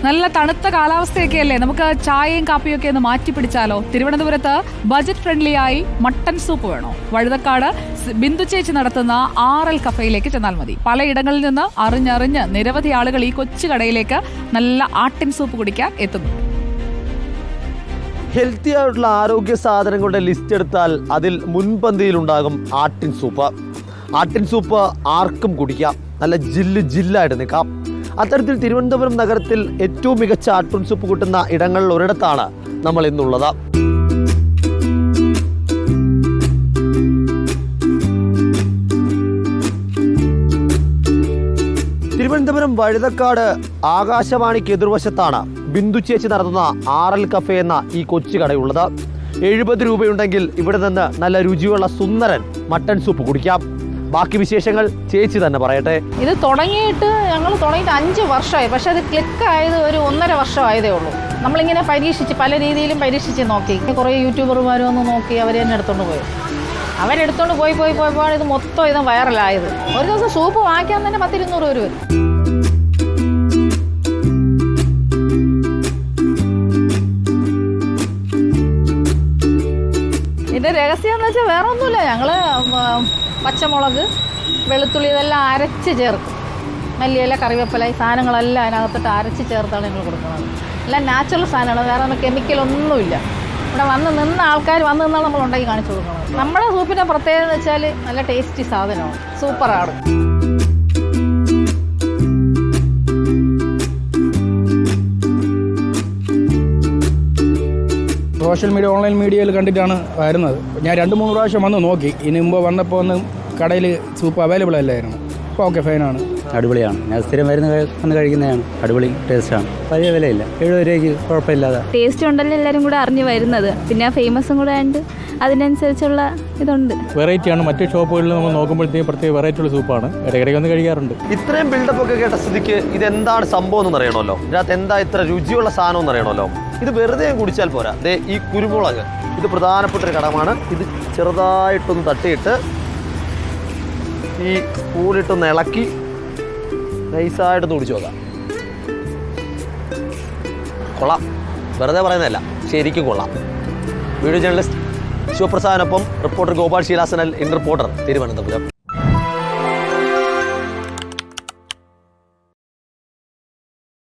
നല്ല തണുത്ത കാലാവസ്ഥയൊക്കെയല്ലേ, നമുക്ക് ചായയും കാപ്പിയും ഒക്കെ ഒന്ന് മാറ്റി പിടിച്ചാലോ? തിരുവനന്തപുരത്ത് ബജറ്റ് ഫ്രണ്ട്ലി ആയി മട്ടൻ സൂപ്പ് വേണോ? വഴുതക്കാട് ബിന്ദു ചേച്ചി നടത്തുന്ന RL കഫേയിലേക്ക് ചെന്നാൽ മതി. പലയിടങ്ങളിൽ നിന്ന് അറിഞ്ഞറിഞ്ഞ് നിരവധി ആളുകൾ ഈ കൊച്ചു കടയിലേക്ക് നല്ല ആട്ടിൻ സൂപ്പ് കുടിക്കാൻ എത്തുന്നു. ഹെൽത്തി ആയിട്ടുള്ള ആരോഗ്യ സാധനങ്ങളുടെ ലിസ്റ്റ് എടുത്താൽ അതിൽ മുൻപന്തിയിലുണ്ടാകും ആട്ടിൻ സൂപ്പ്. ആട്ടിൻ സൂപ്പ് ആർക്കും കുടിക്കാം, നല്ല ജില്ലായിട്ട് നിൽക്കാം. അത്തരത്തിൽ തിരുവനന്തപുരം നഗരത്തിൽ ഏറ്റവും മികച്ച ആട്ടിൻ സൂപ്പ് കിട്ടുന്ന ഇടങ്ങളിൽ ഒരിടത്താണ് നമ്മൾ ഇന്നുള്ളത്. തിരുവനന്തപുരം വഴുതക്കാട് ആകാശവാണിക്ക് എതിർവശത്താണ് ബിന്ദു ചേച്ചി നടത്തുന്ന RL കഫേ എന്ന ഈ കൊച്ചു കടയുള്ളത്. 70 രൂപയുണ്ടെങ്കിൽ ഇവിടെ നിന്ന് നല്ല രുചിയുള്ള സുന്ദരൻ മട്ടൻ സൂപ്പ് കുടിക്കാം. ബാക്കി വിശേഷങ്ങൾ ചേച്ചി തന്നെ പറയട്ടെ. ഇത് ഞങ്ങൾ തുടങ്ങിയിട്ട് 5 വർഷമായി, പക്ഷെ അത് ക്ലിക്കായത് ഒരു 1.5 വർഷമായതേ ഉള്ളൂ. നമ്മളിങ്ങനെ പല രീതിയിലും പരീക്ഷിച്ച് നോക്കി. കുറേ യൂട്യൂബർമാരും ഒന്ന് നോക്കി അവർ തന്നെ എടുത്തുകൊണ്ട് പോയി. പോയപ്പോൾ ഇത് മൊത്തം വൈറലായത്. ഒരു ദിവസം സൂപ്പ് വാങ്ങിക്കാൻ തന്നെ 100-200 രൂപ വരും. ഇതിൻ്റെ രഹസ്യം എന്ന് വെച്ചാൽ വേറെ ഒന്നുമില്ല. ഞങ്ങൾ പച്ചമുളക്, വെളുത്തുള്ളി ഇതെല്ലാം അരച്ച് ചേർക്കും. മല്ലിയില, കറിവേപ്പില ഈ സാധനങ്ങളെല്ലാം അതിനകത്തിട്ട് അരച്ച് ചേർത്താണ് ഞങ്ങൾ കൊടുക്കുന്നത്. എല്ലാം നാച്ചുറൽ സാധനമാണ്, വേറെ കെമിക്കലൊന്നുമില്ല. ഇവിടെ നിന്ന ആൾക്കാർ നിന്നാണ് നമ്മൾ ഉണ്ടാക്കി കാണിച്ചു കൊടുക്കുന്നത്. നമ്മുടെ സൂപ്പിൻ്റെ പ്രത്യേകത എന്ന് വെച്ചാൽ നല്ല ടേസ്റ്റി സാധനമാണ്, സൂപ്പറാണ്. സോഷ്യൽ മീഡിയ, ഓൺലൈൻ മീഡിയയിൽ കണ്ടിട്ടാണ് വരുന്നത്. ഞാൻ 2-3 പ്രാവശ്യം വന്ന് നോക്കി. ഇതിന് മുമ്പ് വന്നപ്പോൾ ഒന്ന് കടയിൽ സൂപ്പ് അവൈലബിൾ അല്ലായിരുന്നു. ഇപ്പോൾ ഓക്കെ, ഫൈനാണ്, അടിപൊളിയാണ്. ഞാൻ സ്ഥിരം വന്ന് കഴിക്കുന്നതാണ്. അടിപൊളി ടേസ്റ്റാണ്. വലിയ വിലയില്ല, 70 രൂപയ്ക്ക് കുഴപ്പമില്ലാതെ ടേസ്റ്റ് ഉണ്ടല്ലോ എല്ലാവരും കൂടെ അറിഞ്ഞു വരുന്നത്. പിന്നെ ഫേമസും കൂടെ ഉണ്ട്, അതിനനുസരിച്ചുള്ള ഇതുണ്ട്. വെറൈറ്റിയാണ്. മറ്റു ഷോപ്പുകളിൽ നമ്മൾ നോക്കുമ്പോഴത്തേക്കും പ്രത്യേക വെറൈറ്റിയുള്ള സൂപ്പാണ്. ഇടയ്ക്കിടയ്ക്ക് വന്ന് കഴിക്കാറുണ്ട്. ഇത്രയും ബിൽഡപ്പ് ഒക്കെ കേട്ട സ്ഥിതിക്ക് ഇതെന്താണ് സംഭവം എന്ന് അറിയണമല്ലോ. ഇതിനകത്ത് എന്താ ഇത്ര രുചിയുള്ള സാധനം എന്ന് അറിയണമല്ലോ. ഇത് വെറുതെ കുടിച്ചാൽ പോരാ. ഈ കുരുമുളക് ഇത് പ്രധാനപ്പെട്ട ഒരു ഘടകമാണ്. ഇത് ചെറുതായിട്ടൊന്ന് തട്ടിയിട്ട് ഈ സ്പൂണിട്ടൊന്ന് ഇളക്കി നൈസായിട്ടൊന്ന് കുടിച്ചു നോക്കാം. കൊള്ളാം, വെറുതെ പറയുന്നതല്ല, ശരിക്കും കൊള്ളാം. വീഡിയോ ജേർണലിസ്റ്റ് ശിവപ്രസാദിനൊപ്പം റിപ്പോർട്ടർ ഗോപാൽ ശീലാസനൽ, ഇൻ റിപ്പോർട്ടർ, തിരുവനന്തപുരം.